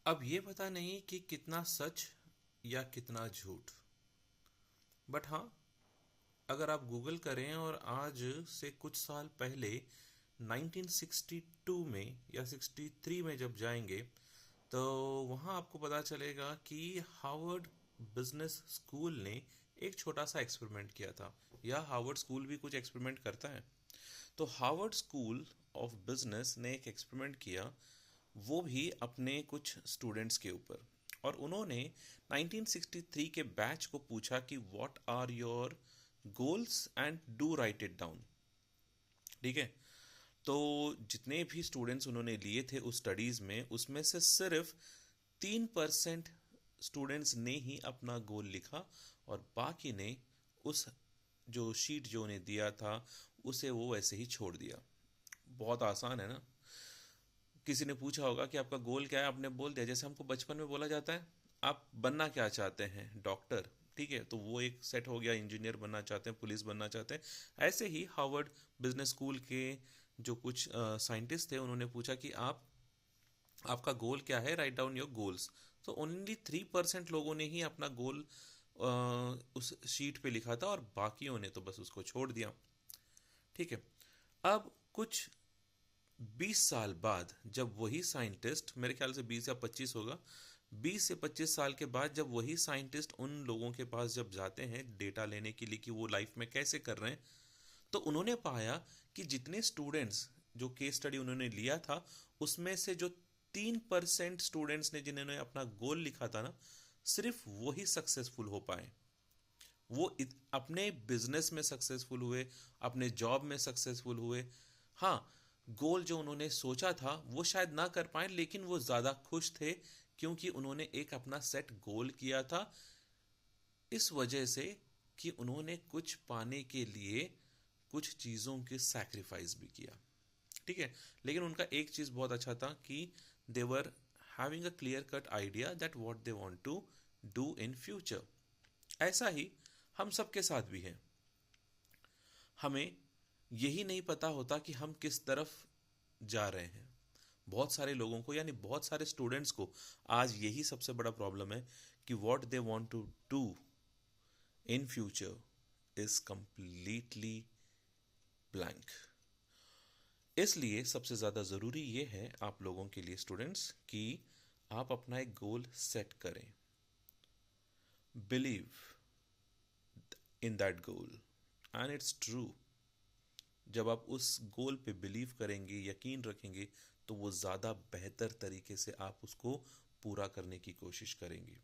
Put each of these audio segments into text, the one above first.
अब ये पता नहीं कि कितना सच या कितना झूठ, बट हाँ, अगर आप गूगल करें और आज से कुछ साल पहले 1962 में या 63 में जब जाएंगे, तो वहाँ आपको पता चलेगा कि हार्वर्ड बिजनेस स्कूल ने एक छोटा सा एक्सपेरिमेंट किया था। या हार्वर्ड स्कूल भी कुछ एक्सपेरिमेंट करता है। तो हार्वर्ड स्कूल ऑफ बिजनेस ने एक एक्सपेरिमेंट किया, वो भी अपने कुछ स्टूडेंट्स के ऊपर। और उन्होंने 1963 के बैच को पूछा कि what are your goals and do write it down. ठीक है। तो जितने भी स्टूडेंट्स उन्होंने लिए थे उस स्टडीज में, उसमें से सिर्फ 3% स्टूडेंट्स ने ही अपना गोल लिखा, और बाकी ने उस जो शीट जो उन्हें दिया था उसे वो वैसे ही छोड़ दिया। बहुत आसान है ना। किसी ने पूछा होगा कि आपका गोल क्या है, आपने बोल दिया। जैसे हमको बचपन में बोला जाता है, आप बनना क्या चाहते हैं, डॉक्टर। ठीक है, तो वो एक सेट हो गया, इंजीनियर बनना चाहते हैं, पुलिस बनना चाहते हैं। ऐसे ही हार्वर्ड बिजनेस स्कूल के जो कुछ साइंटिस्ट थे, उन्होंने पूछा कि आपका गोल क्या है, राइट डाउन योर गोल्स। तो ओनली 3% लोगों ने ही अपना गोल उस शीट पे लिखा था, और बाकियों ने तो बस उसको छोड़ दिया। ठीक है। अब कुछ 20 साल बाद जब वही साइंटिस्ट, मेरे ख्याल से 20 या 25 होगा, 20 से 25 साल के बाद जब वही साइंटिस्ट उन लोगों के पास जब जाते हैं डेटा लेने के लिए कि वो लाइफ में कैसे कर रहे हैं, तो उन्होंने पाया कि जितने स्टूडेंट्स, जो केस स्टडी उन्होंने लिया था, उसमें से जो 3% स्टूडेंट्स ने जिन्होंने अपना गोल लिखा था ना, सिर्फ वही सक्सेसफुल हो पाए। वो अपने बिजनेस में सक्सेसफुल हुए, अपने जॉब में सक्सेसफुल हुए। हाँ, गोल जो उन्होंने सोचा था वो शायद ना कर पाए, लेकिन वो ज़्यादा खुश थे, क्योंकि उन्होंने एक अपना सेट गोल किया था, इस वजह से कि उन्होंने कुछ पाने के लिए कुछ चीज़ों के सैक्रिफाइस भी किया। ठीक है। लेकिन उनका एक चीज़ बहुत अच्छा था कि they were having a clear cut idea that what they want to do in future. ऐसा ही हम सबके साथ भी है। हमें यही नहीं पता होता कि हम किस तरफ जा रहे हैं। बहुत सारे लोगों को, यानी बहुत सारे स्टूडेंट्स को आज यही सबसे बड़ा प्रॉब्लम है कि what they want to do in future is completely blank. इसलिए सबसे ज़्यादा ज़रूरी ये है आप लोगों के लिए स्टूडेंट्स कि आप अपना एक गोल सेट करें, believe in that goal, and it's true. जब आप उस गोल पे बिलीव करेंगे, यकीन रखेंगे, तो वो ज़्यादा बेहतर तरीके से आप उसको पूरा करने की कोशिश करेंगे।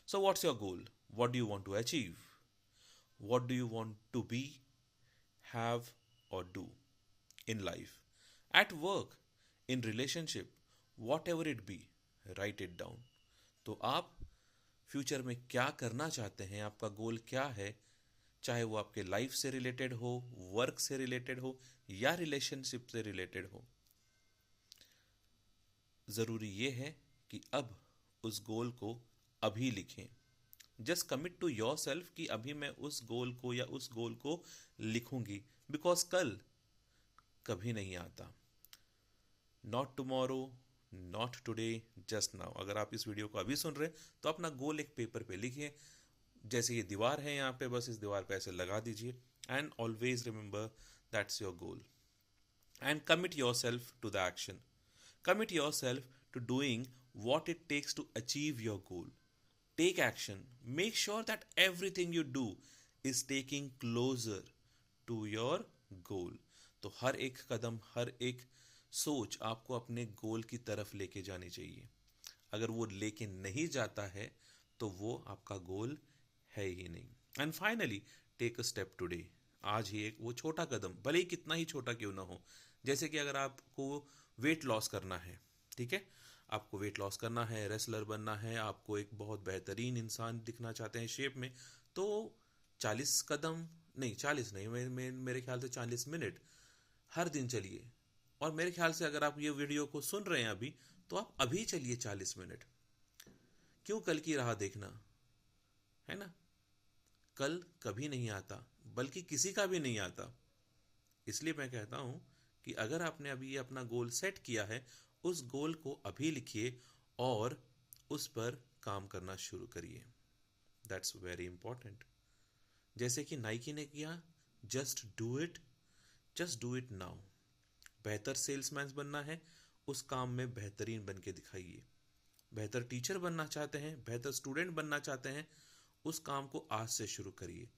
So what's your goal? What do you want to achieve? What do you want to be, have or do in life, at work, in relationship, whatever it be, write it down. तो आप future में क्या करना चाहते हैं, आपका गोल क्या है, चाहे वो आपके लाइफ से रिलेटेड हो, वर्क से रिलेटेड हो, या रिलेशनशिप से रिलेटेड हो, ज़रूरी ये है कि अब उस गोल को अभी लिखें। Just commit to yourself कि अभी मैं उस गोल को या उस गोल को लिखूंगी, बिकॉज कल कभी नहीं आता। Not tomorrow, not today, just now. अगर आप इस वीडियो को अभी सुन रहे हैं, तो अपना गोल एक पेपर पे लिखिए। जैसे ये दीवार है यहाँ पे, बस इस दीवार पे ऐसे लगा दीजिए, and always remember that's your goal, and commit yourself to the action. Commit yourself to doing what it takes to achieve your goal. Take action. Make sure that everything you do is taking closer to your goal. तो हर एक कदम, हर एक सोच आपको अपने गोल की तरफ लेके जानी चाहिए। अगर वो लेके नहीं जाता है, तो वो आपका गोल है ही नहीं। And finally, take a step today. आज ही एक वो छोटा कदम, भले ही कितना ही छोटा क्यों ना हो। जैसे कि अगर आपको वेट लॉस करना है, ठीक है, आपको वेट लॉस करना है, रेसलर बनना है, आपको एक बहुत बेहतरीन इंसान दिखना चाहते हैं शेप में, तो 40 कदम नहीं, 40 नहीं, मेरे ख्याल से 40 मिनट हर दिन चलिए। और मेरे ख्याल से अगर आप ये वीडियो को सुन रहे हैं अभी, तो आप अभी चलिए 40 मिनट। क्यों कल की राह देखना, है ना। कल कभी नहीं आता, बल्कि किसी का भी नहीं आता। इसलिए मैं कहता हूं कि अगर आपने अभी अपना गोल सेट किया है, उस गोल को अभी लिखिए, और उस पर काम करना शुरू करिए। That's very important. जैसे कि नाइकी ने किया, just do it, just do it now. बेहतर सेल्समैन बनना है, उस काम में बेहतरीन बन के दिखाइए। बेहतर टीचर बनना चाहते हैं, बेहतर स्टूडेंट बनना चाहते हैं, उस काम को आज से शुरू करिए।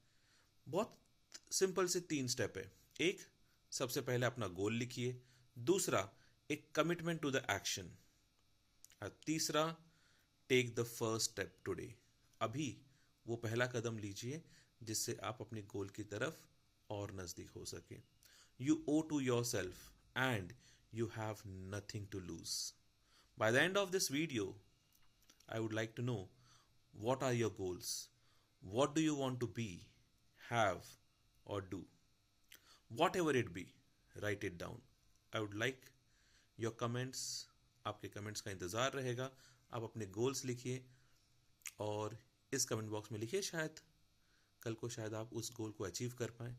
बहुत सिंपल से 3 स्टेप है। एक, सबसे पहले अपना गोल लिखिए। दूसरा, एक कमिटमेंट टू द एक्शन। और तीसरा, take the first step today. अभी वो पहला कदम लीजिए जिससे आप अपने गोल की तरफ और नज़दीक हो सके। You owe to yourself and you have nothing to lose. By the end of this video, I would like to know, what are your goals? What do you want to be, have, or do? Whatever it be, write it down. I would like your comments. आपके comments का इंतज़ार रहेगा। आप अपने goals लिखिए और इस comment box में लिखिए, शायद कल को शायद आप उस गोल को अचीव कर पाएँ।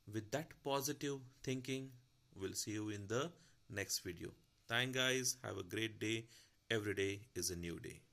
With that positive thinking, we'll see you in the next video. Thank guys. Have a great day. Every day is a new day.